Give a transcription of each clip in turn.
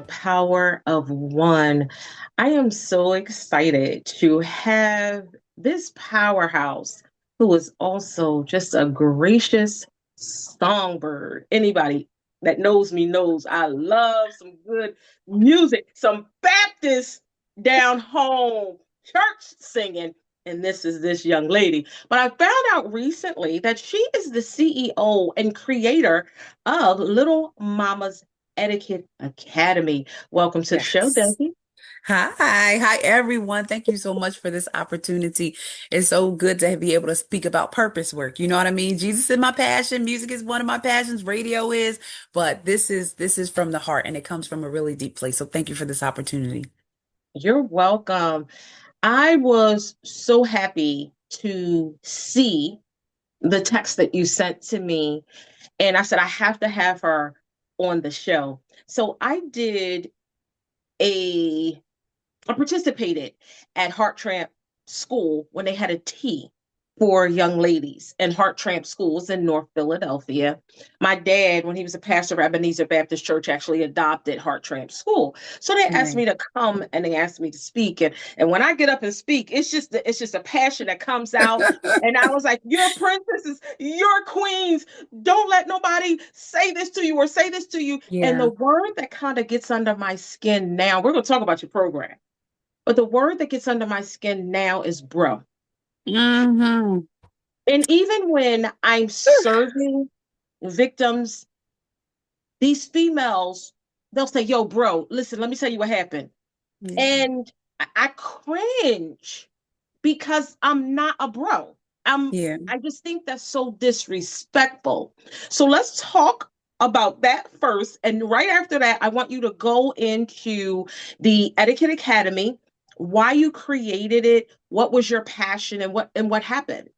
power of one. I am so excited to have this powerhouse who is also just a gracious songbird. Anybody that knows me knows I love some good music, some Baptist down home church singing. And this is this young lady. But I found out recently that she is the CEO and creator of Little Mamas Etiquette Academy. Welcome to the show, Yes. Desi. Hi everyone. Thank you so much for this opportunity. It's so good to be able to speak about purpose work. You know what I mean? Jesus is my passion. Music is one of my passions. Radio is, but this is from the heart and it comes from a really deep place. So thank you for this opportunity. You're welcome. I was so happy to see the text that you sent to me, and I said, I have to have her on the show. So a I participated at Heart Tramp School when they had a tea for young ladies in Heart Tramp schools in North Philadelphia. My dad, when he was a pastor of Ebenezer Baptist Church, actually adopted Heart Tramp School. So they asked me Right. to come and they asked me to speak. And when I get up and speak, it's just a passion that comes out. And I was like, "Your princesses, your queens. Don't let nobody say this to you or say this to you." And Yeah. the word that kind of gets under my skin now, we're going to talk about your program, but the word that gets under my skin now is bro. Hmm. And even when I'm serving victims, these females, they'll say, "Yo, bro, listen, let me tell you what happened." Yeah. And I cringe because I'm not a bro. Yeah. I just think that's so disrespectful. So let's talk about that first. And right after that, I want you to go into the Etiquette Academy, why you created it, what was your passion, and what happened.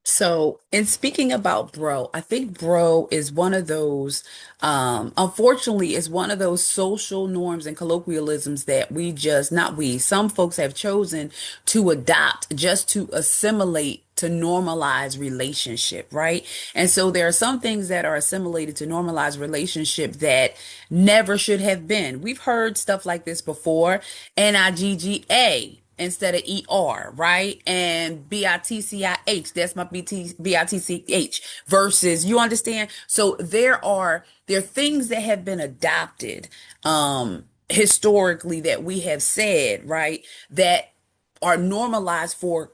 So, in speaking about bro, I think bro is one of those, unfortunately, is one of those social norms and colloquialisms that we just, not we, some folks have chosen to adopt just to assimilate to normalize relationship, right? And so there are some things that are assimilated to normalize relationship that never should have been. We've heard stuff like this before. NIGGA instead of ER, right? And BITCIH, that's my BITCH versus, you understand? So there are things that have been adopted historically that we have said, right? That are normalized for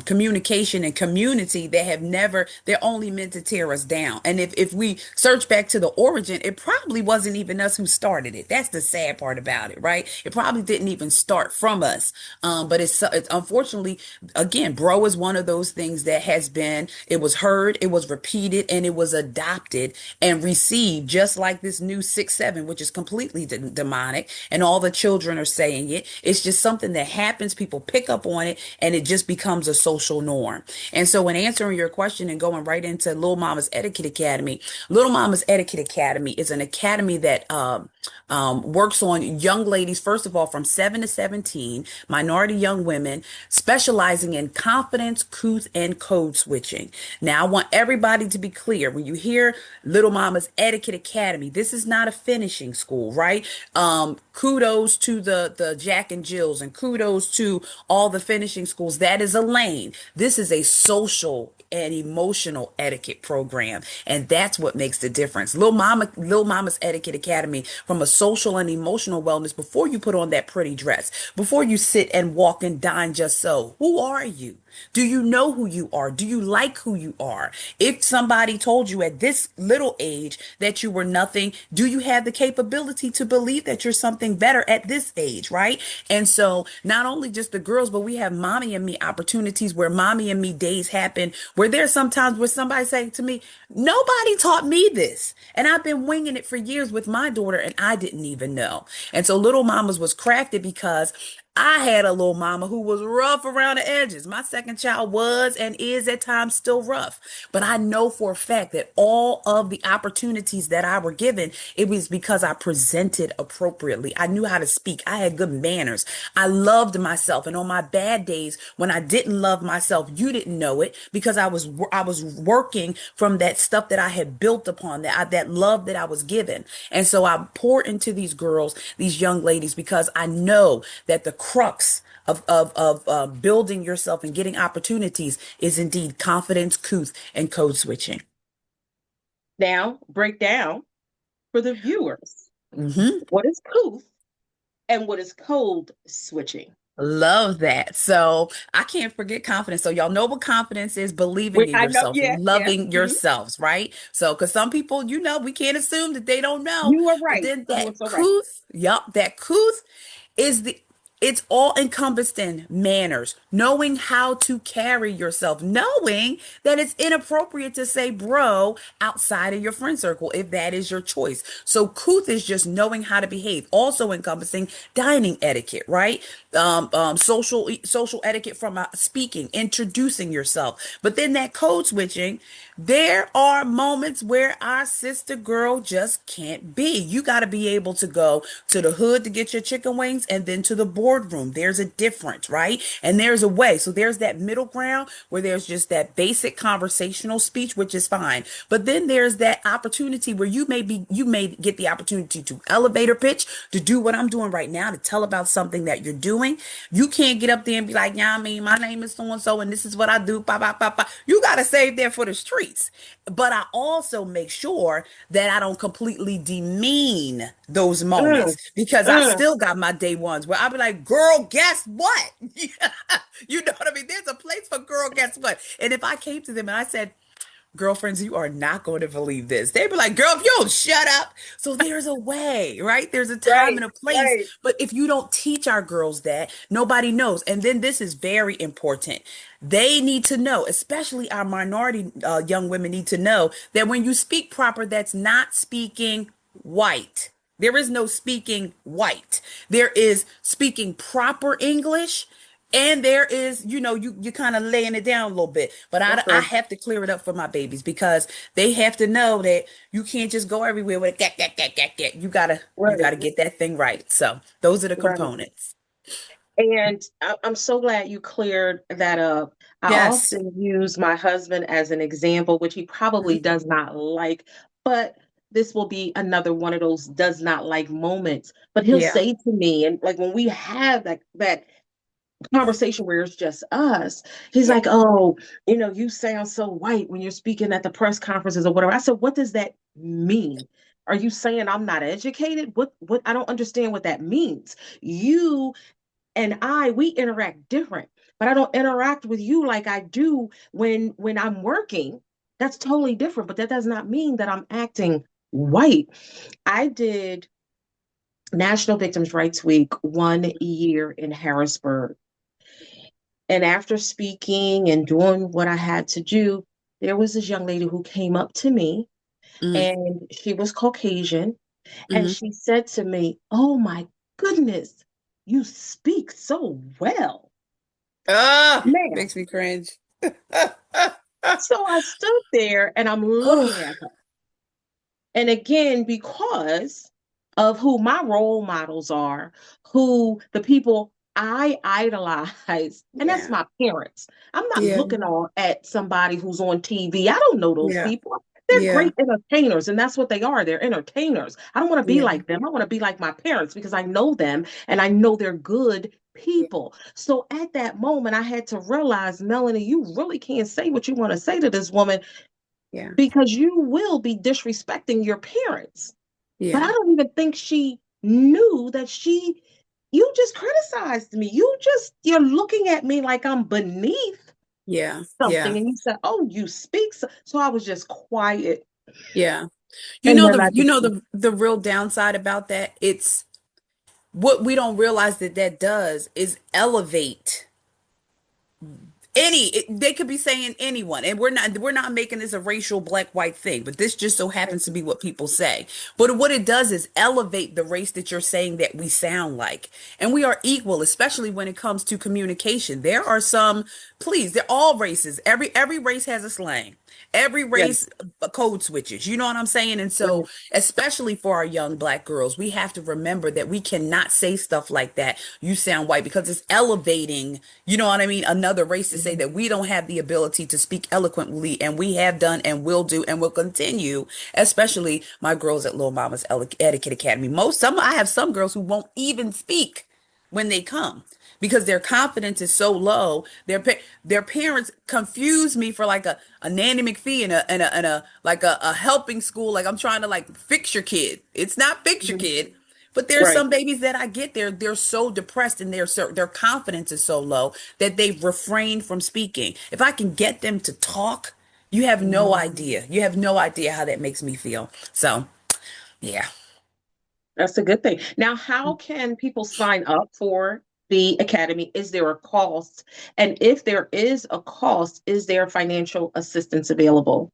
communication and community that have never, they're only meant to tear us down. And if we search back to the origin, it probably wasn't even us who started it. That's the sad part about it, right? It probably didn't even start from us. But it's unfortunately, again, bro is one of those things that has been, it was heard, it was repeated, and it was adopted and received, just like this new 6-7, which is completely demonic, and all the children are saying it. It's just something that happens. People pick up on it and it just becomes a social norm. And so, in answering your question and going right into Lil Mama's Etiquette Academy, Little Mama's Etiquette Academy is an academy that works on young ladies, first of all, from 7 to 17, minority young women, specializing in confidence, couth, and code switching. Now, I want everybody to be clear when you hear Little Mama's Etiquette Academy, this is not a finishing school, right? Kudos to the Jack and Jills and kudos to all the finishing schools. That is a lane. This is a social and emotional etiquette program, and that's what makes the difference. Lil Mama's Etiquette Academy, from a social and emotional wellness. Before you put on that pretty dress, before you sit and walk and dine just so, who are you? Do you know who you are? Do you like who you are? If somebody told you at this little age that you were nothing, do you have the capability to believe that you're something better at this age, right? And so not only just the girls, but we have mommy and me opportunities where mommy and me days happen, where there's sometimes where somebody saying to me, nobody taught me this. And I've been winging it for years with my daughter and I didn't even know. And so Little Mamas was crafted because I had a little mama who was rough around the edges. My second child was and is at times still rough. But I know for a fact that all of the opportunities that I were given, it was because I presented appropriately. I knew how to speak. I had good manners. I loved myself. And on my bad days, when I didn't love myself, you didn't know it because I was working from that stuff that I had built upon, that love that I was given. And so I pour into these girls, these young ladies, because I know that the crux of building yourself and getting opportunities is indeed confidence, couth, and code switching. Now, break down for the viewers Hmm. what is couth and what is code switching. Love that. So I can't forget confidence. So y'all know what confidence is: believing Wait, in I know, yourself, yeah, yeah. loving Mhm. yourselves, right? So, because some people, we can't assume that they don't know. You are But right. then You are that so right. couth, yup, that couth is it's all encompassed in manners, knowing how to carry yourself, knowing that it's inappropriate to say bro outside of your friend circle if that is your choice. So couth is just knowing how to behave, also encompassing dining etiquette, right? Social etiquette from speaking, introducing yourself. But then that code switching, there are moments where our sister girl just can't be. You got to be able to go to the hood to get your chicken wings and then to the boardroom. There's a difference, right? And there's a way. So there's that middle ground where there's just that basic conversational speech, which is fine. But then there's that opportunity where you may get the opportunity to elevator pitch, to do what I'm doing right now, to tell about something that you're doing. You can't get up there and be like, yeah, I mean, my name is so and so, and this is what I do. Bah, bah, bah, bah. You got to save that for the streets. But I also make sure that I don't completely demean those moments Mm, because I mm. still got my day ones where I'll be like, girl, guess what? You know what I mean? There's a place for girl, guess what? And if I came to them and I said, girlfriends, you are not going to believe this. They'd be like, girl, if you don't shut up. So there's a way, right? There's a time Right, and a place. right. But if you don't teach our girls that, nobody knows. And then this is very important. They need to know, especially our minority young women need to know that when you speak proper, that's not speaking white. There is no speaking white. There is speaking proper English, and there is, you kind of laying it down a little bit. But I, That's I right. have to clear it up for my babies because they have to know that you can't just go everywhere with a get. You gotta Right, get that thing right. So those are the right. components. And I'm so glad you cleared that up. I Yes. often use my husband as an example, which he probably Mhm. does not like, but this will be another one of those does not like moments. But he'll Yeah. say to me, and like when we have that conversation where it's just us, he's Yeah. like, "Oh, you sound so white when you're speaking at the press conferences or whatever." I said, "What does that mean? Are you saying I'm not educated? What I don't understand what that means. You and we interact different, but I don't interact with you like I do when I'm working. That's totally different, but that does not mean that I'm acting white." I did National Victims' Rights Week 1 year in Harrisburg. And after speaking and doing what I had to do, there was this young lady who came up to me, Hmm. and she was Caucasian. And Hmm. she said to me, "Oh my goodness, you speak so well." Ah, Now, makes me cringe. so I stood there and I'm looking Oh, at her. And again, because of who my role models are, who the people I idolize, and that's yeah. my parents. I'm not Yeah. looking on at somebody who's on TV. I don't know those Yeah. people. They're Yeah. great entertainers, and that's what they are. They're entertainers. I don't want to be Yeah. like them. I want to be like my parents because I know them and I know they're good people. So at that moment, I had to realize, Melanie, you really can't say what you want to say to this woman Yeah. because you will be disrespecting your parents. But I Yeah. don't even think she knew that you just criticized me. You're looking at me like I'm beneath Yeah. something. Yeah. And you said, "Oh, you speak." So I was just quiet. Yeah. You And know then the I you just, know the real downside about that, it's what we don't realize that does is elevate They could be saying anyone, and we're not making this a racial black white thing, but this just so happens to be what people say. But what it does is elevate the race that you're saying that we sound like, and we are equal, especially when it comes to communication. There are some, please, they're all races. Every race has a slang. Every Yeah. race code switches, you know what I'm saying? And so, Right. especially for our young black girls, we have to remember that we cannot say stuff like that. You sound white, because it's elevating, you know what I mean? Another race to say Mhm. that we don't have the ability to speak eloquently, and we have done and will do and will continue, especially my girls at Lil Mamas Etiquette Academy. I have some girls who won't even speak when they come because their confidence is so low. Their parents confuse me for like a nanny McPhee and a like a helping school. Like I'm trying to like fix your kid. It's not fix your Mhm. kid. But there's Right. some babies that I get there, they're so depressed and their confidence is so low that they've refrained from speaking. If I can get them to talk, you have no Mhm. idea. You have no idea how that makes me feel. So, yeah. That's a good thing. Now, how can people sign up for the academy? Is there a cost? And if there is a cost, is there financial assistance available?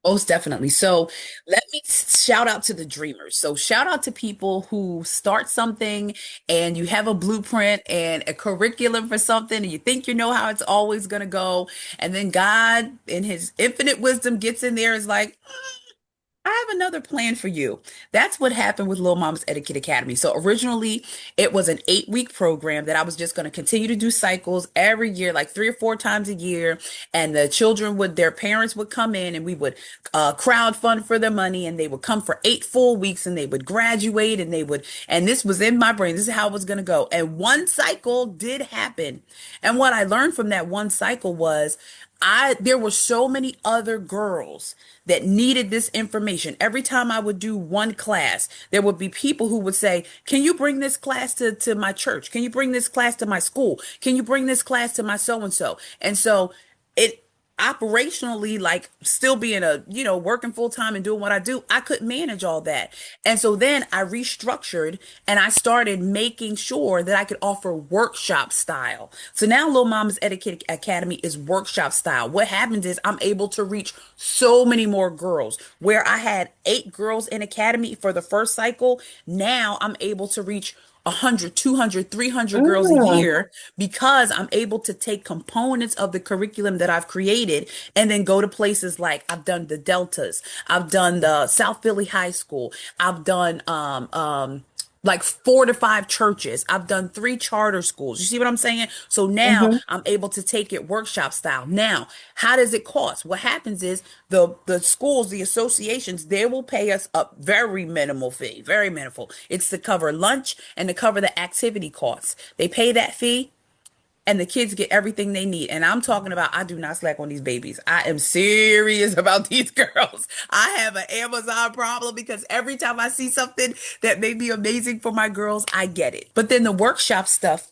Most definitely. So let me shout out to the dreamers. So shout out to people who start something and you have a blueprint and a curriculum for something and you think you know how it's always going to go. And then God, in his infinite wisdom, gets in there, is like, I have another plan for you. That's what happened with Lil Mama's Etiquette Academy. So originally, it was an 8-week program that I was just going to continue to do cycles every year, like 3 or 4 times a year. And the children their parents would come in and we would crowd fund for their money, and they would come for 8 full weeks and they would graduate and this was in my brain. This is how it was going to go. And one cycle did happen. And what I learned from that one cycle was there were so many other girls that needed this information. Every time I would do one class, there would be people who would say, "Can you bring this class to my church? Can you bring this class to my school? Can you bring this class to my so and so?" And so it operationally, like still being working full time and doing what I do, I couldn't manage all that. And so then I restructured and I started making sure that I could offer workshop style. So now Lil Mama's Etiquette Academy is workshop style. What happens is I'm able to reach so many more girls. Where I had 8 girls in academy for the first cycle, now I'm able to reach 100, 200, 300 girls a Mm, year, because I'm able to take components of the curriculum that I've created and then go to places like I've done the Deltas, I've done the South Philly High School, I've done like 4 to 5 churches. I've done 3 charter schools. You see what I'm saying? So now mhm, I'm able to take it workshop style. Now, how does it cost? What happens is the schools, the associations, they will pay us a very minimal fee, very minimal. It's to cover lunch and to cover the activity costs. They pay that fee and the kids get everything they need. And I'm talking about, I do not slack on these babies. I am serious about these girls. I have an Amazon problem because every time I see something that may be amazing for my girls, I get it. But then the workshop stuff,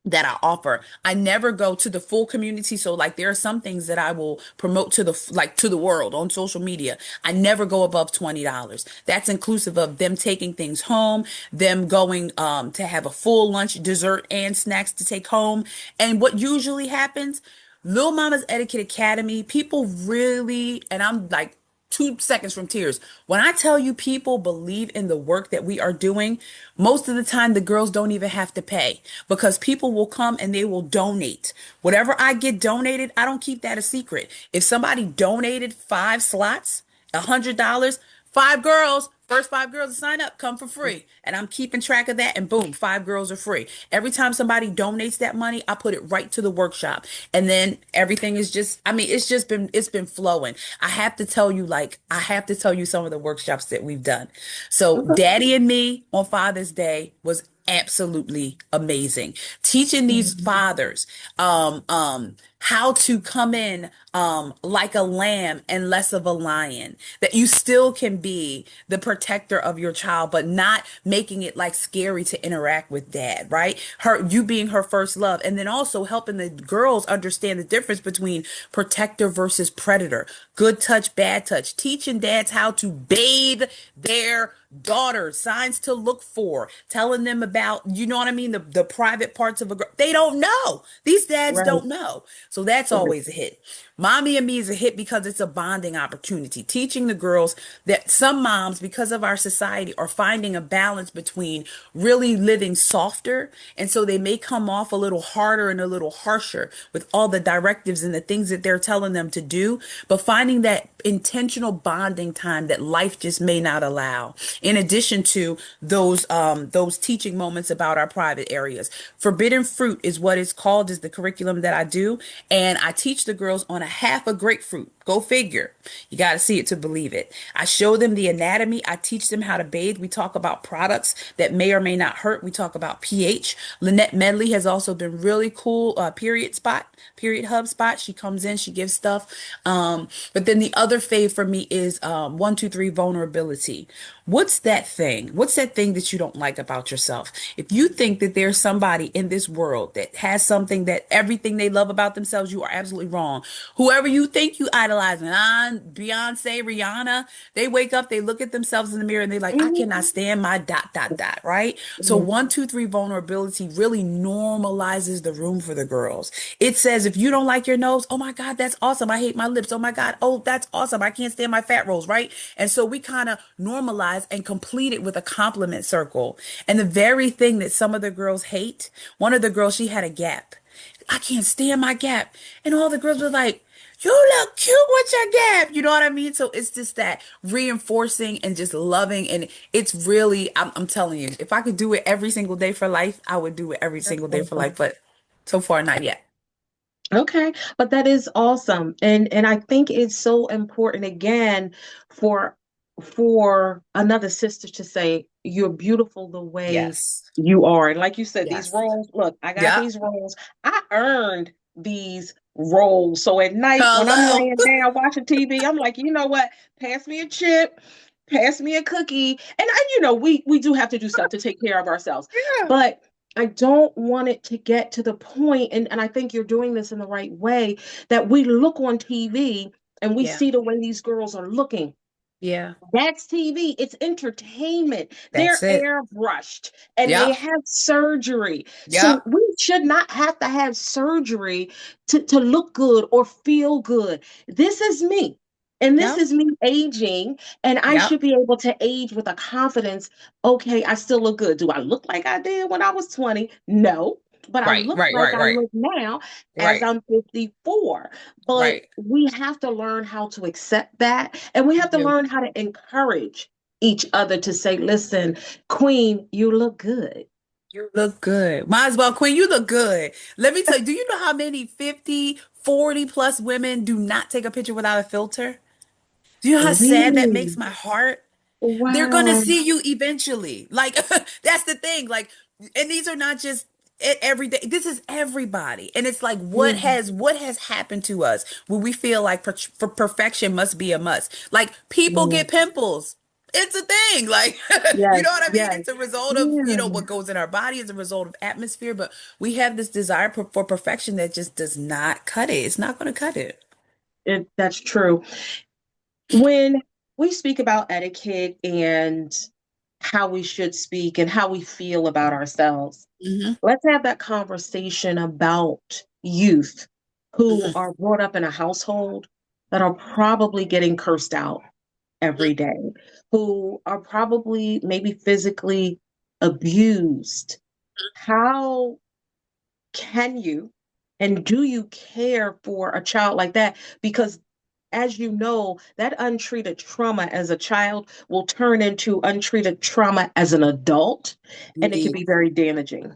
that I offer, I never go to the full community. So like there are some things that I will promote to the world on social media. I never go above $20. That's inclusive of them taking things home, them going to have a full lunch, dessert and snacks to take home. And what usually happens, Lil Mama's Etiquette Academy, people really, and I'm like 2 seconds from tears. When I tell you people believe in the work that we are doing, most of the time the girls don't even have to pay because people will come and they will donate. Whatever I get donated, I don't keep that a secret. If somebody donated 5 slots, $100, 5 girls, first 5 girls to sign up come for free. And I'm keeping track of that. And boom, 5 girls are free. Every time somebody donates that money, I put it right to the workshop. And then everything is just, I mean, it's been flowing. I have to tell you some of the workshops that we've done. So okay, Daddy and Me on Father's Day was absolutely amazing. Teaching these mhm, fathers, how to come in like a lamb and less of a lion, that you still can be the protector of your child but not making it like scary to interact with dad, right? Her, you being her first love, and then also helping the girls understand the difference between protector versus predator, good touch, bad touch, teaching dads how to bathe their daughters, signs to look for, telling them about, you know what I mean, the private parts of a girl. They don't know. These dads Right, don't know. So that's right, always a hit. Mommy and Me is a hit because it's a bonding opportunity, teaching the girls that some moms, because of our society, are finding a balance between really living softer. And so they may come off a little harder and a little harsher with all the directives and the things that they're telling them to do, but finding that intentional bonding time that life just may not allow. In addition to those teaching moments about our private areas. Forbidden fruit is what it's called, is the curriculum that I do. And I teach the girls on a half a grapefruit. Go figure. You got to see it to believe it. I show them the anatomy. I teach them how to bathe. We talk about products that may or may not hurt. We talk about pH. Lynette Medley has also been really cool. Period hub spot. She comes in, she gives stuff. But then the other fave for me is 1, 2, 3 vulnerability. What's that thing? What's that thing that you don't like about yourself? If you think that there's somebody in this world that has something, that everything they love about themselves, you are absolutely wrong. Whoever you think you idolize, Beyonce, Rihanna, they wake up, they look at themselves in the mirror and they're like, I cannot mhm, stand my dot, dot, dot, right? So mhm, 1, 2, 3 vulnerability really normalizes the room for the girls. It says, if you don't like your nose, oh my God, that's awesome. I hate my lips. Oh my God. Oh, that's awesome. I can't stand my fat rolls, right? And so we kind of normalize and complete it with a compliment circle. And the very thing that some of the girls hate, one of the girls, she had a gap. I can't stand my gap. And all the girls were like, you look cute with your gap. You know what I mean? So it's just that reinforcing and just loving. And it's really, I'm telling you, if I could do it every single day for life, I would do it every that's single day for life. awesome. But so far, not yet. Okay, but that is awesome. And I think it's so important again for for another sister to say you're beautiful the way Yes. you are. And like you said, these Yes. roles, look, I got Yep. these roles. I earned these roles. So at night when I'm Hello. laying down watching TV, I'm like, you know what? Pass me a chip, pass me a cookie. And we do have to do stuff to take care of ourselves. Yeah. But I don't want it to get to the point, and I think you're doing this in the right way, that we look on TV and we Yeah. see the way these girls are looking. Yeah. That's TV. It's entertainment. That's They're it. airbrushed and they Yep. have surgery. So Yep. we should not have to have surgery to look good or feel good. This is me. And this Yep. is me aging, and I Yep. should be able to age with a confidence. Okay, I still look good. Do I look like I did when I was 20? No, but I Right. look Right. like Right. I Right. look now as Right. I'm 54. But Right. we have to learn how to accept that. And we You have to do. learn how to encourage each other to say, listen, Queen, you look good. You look good. Might as well, Queen, you look good. Let me tell you, do you know how many 50, 40 plus women do not take a picture without a filter? Do you know how sad that makes Really? my heart? They're gonna Wow. see you eventually. Like that's the thing. Like, and these are not just every day. This is everybody. And it's like Yeah. what has happened to us when we feel like for perfection must be a must. Like people Yeah. get pimples. It's a thing. Like, you Yes. know what I mean? Yes. It's a result of, Yeah. what goes in our body is a result of atmosphere, but we have this desire for perfection that just does not cut it. It's not going to cut it. That's true. When we speak about etiquette and how we should speak and how we feel about ourselves, Hmm. let's have that conversation about youth who Hmm. are brought up in a household that are probably getting cursed out every day, who are probably maybe physically abused. How can you and do you care for a child like that? Because as you know, that untreated trauma as a child will turn into untreated trauma as an adult, and it can Indeed. be very damaging.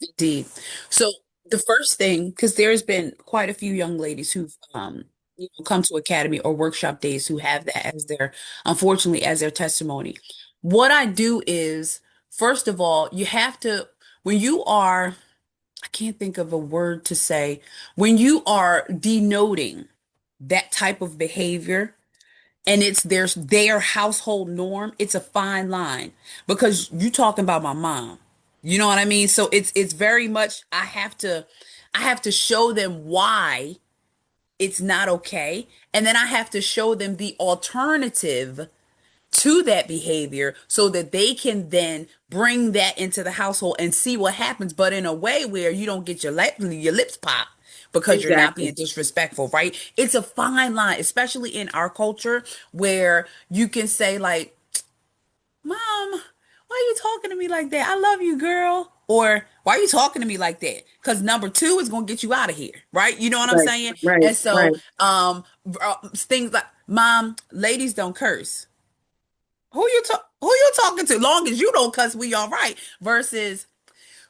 Indeed. So the first thing, because there's been quite a few young ladies who've come to academy or workshop days who have that as their, unfortunately, as their testimony. What I do is, first of all, you have to, when you are I can't think of a word to say when you are denoting that type of behavior and it's their household norm. It's a fine line because you talking about my mom. You know what I mean? So it's very much I have to show them why it's not okay, and then I have to show them the alternative to that behavior so that they can then bring that into the household and see what happens, but in a way where you don't get your lips popped because you're not Exactly. being disrespectful, right? It's a fine line, especially in our culture where you can say like, "Mom, why are you talking to me like that? I love you, girl." Or why are you talking to me like that? Because number two is gonna get you out of here, right? You know what I'm Right, saying? right, And so, right. things like, "Mom, ladies don't curse." Who you talking to? Long as you don't cuss, we all right. Versus,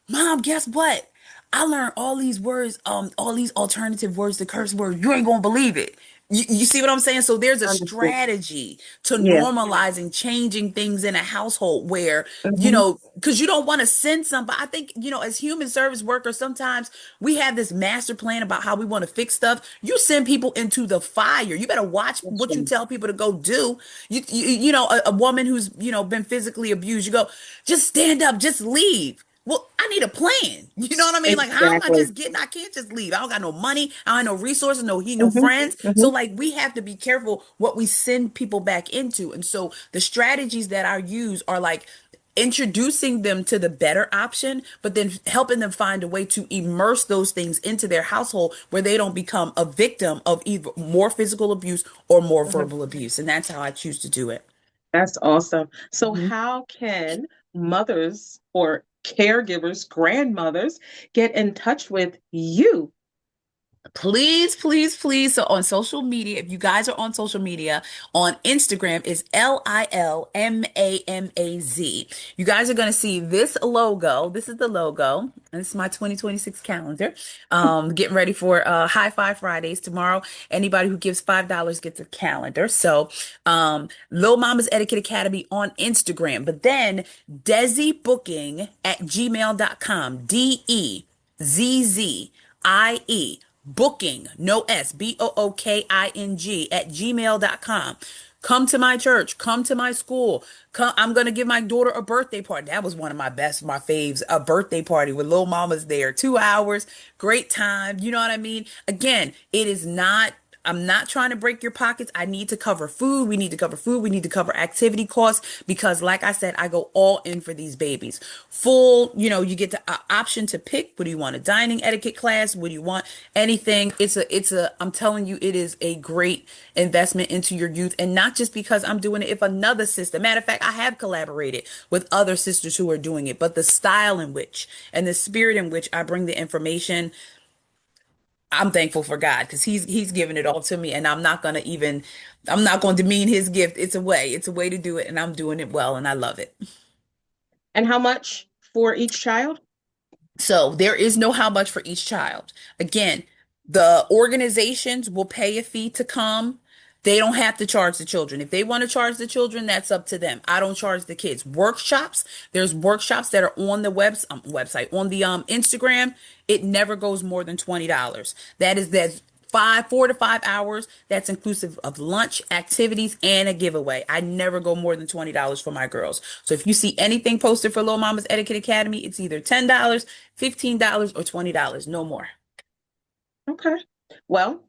Mom, guess what? I learned all these words, all these alternative words to curse words. You ain't gonna believe it. You see what I'm saying? So there's a Understood. strategy to Yeah. normalizing changing things in a household where, Hmm. because you don't want to send somebody. I think, as human service workers, sometimes we have this master plan about how we want to fix stuff. You send people into the fire. You better watch That's what you right. tell people to go do. A woman who's, been physically abused, you go, just stand up, just leave. Well, I need a plan. You know what I mean? Like, how am I Exactly. just getting? I can't just leave. I don't got no money. I don't have no resources. No Hmm. friends. So, Hmm. like, we have to be careful what we send people back into. And so, the strategies that I use are like introducing them to the better option, but then helping them find a way to immerse those things into their household where they don't become a victim of either more physical abuse or more Hmm. verbal abuse. And that's how I choose to do it. That's awesome. So, Mhm. how can mothers or caregivers, grandmothers, get in touch with you? Please, please, please. So on social media, if you guys are on social media, on Instagram is LilMamaz. You guys are going to see this logo. This is the logo. And this is my 2026 calendar. Getting ready for High Five Fridays tomorrow. Anybody who gives $5 gets a calendar. So Lil Mamas Etiquette Academy on Instagram. But then Desi Booking at gmail.com. DEZZIE booking, no S, BOOKING at gmail.com. Come to my church, come to my school. Come, I'm gonna give my daughter a birthday party. That was one of my faves, a birthday party with Lil Mama's there. 2 hours, great time. You know what I mean? Again, it is not I'm not trying to break your pockets. I need to cover food. We need to cover food. We need to cover activity costs because, like I said, I go all in for these babies. Full, you get the option to pick. What do you want? A dining etiquette class? What do you want? Anything. I'm telling you, it is a great investment into your youth. And not just because I'm doing it. If another sister, matter of fact, I have collaborated with other sisters who are doing it, but the style in which and the spirit in which I bring the information, I'm thankful for God because he's given it all to me, and I'm not gonna demean his gift. It's a way to do it, and I'm doing it well, and I love it. And how much for each child? So there is no how much for each child. Again, the organizations will pay a fee to come. They don't have to charge the children. If they want to charge the children, that's up to them. I don't charge the kids. Workshops, there's workshops that are on the website, on the Instagram. It never goes more than $20. That's 4 to 5 hours. That's inclusive of lunch, activities, and a giveaway. I never go more than $20 for my girls. So if you see anything posted for Lil Mama's Etiquette Academy, it's either $10, $15, or $20. No more. Okay. Well,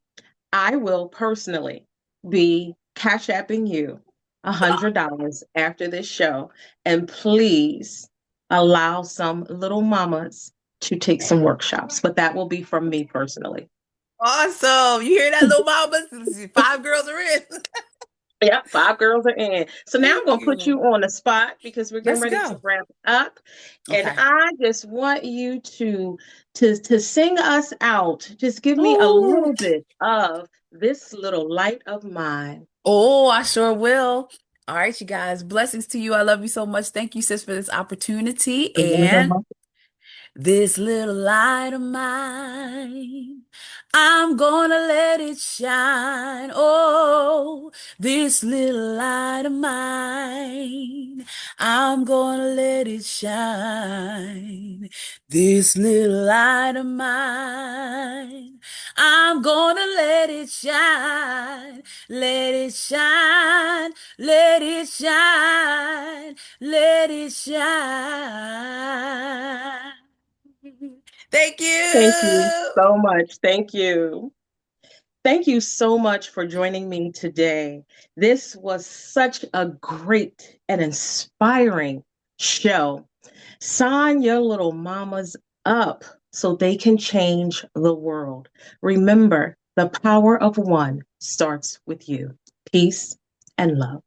I will personally be cash apping you $100 after this show. And please allow some little mamas to take some workshops, but that will be from me personally. Awesome. You hear that, Lil Mama? 5 girls are in. Yep, 5 girls are in. So now I'm Thank going to put you you. on the spot because we're getting Let's ready to go. wrap up. And Okay. I just want you to sing us out. Just give me a Oh, little bit of this little light of mine. oh, I sure will. All right, you guys. Blessings to you. I love you so much. Thank you, sis, for this opportunity. And this little light of mine, I'm gonna let it shine. Oh, this little light of mine. I'm gonna let it shine. This little light of mine. I'm gonna let it shine. Let it shine. Let it shine. Let it shine. Thank Thank you you. so much. Thank you. Thank you so much for joining me today. This was such a great and inspiring show. Sign your little mamas up so they can change the world. Remember, the power of one starts with you. Peace and love.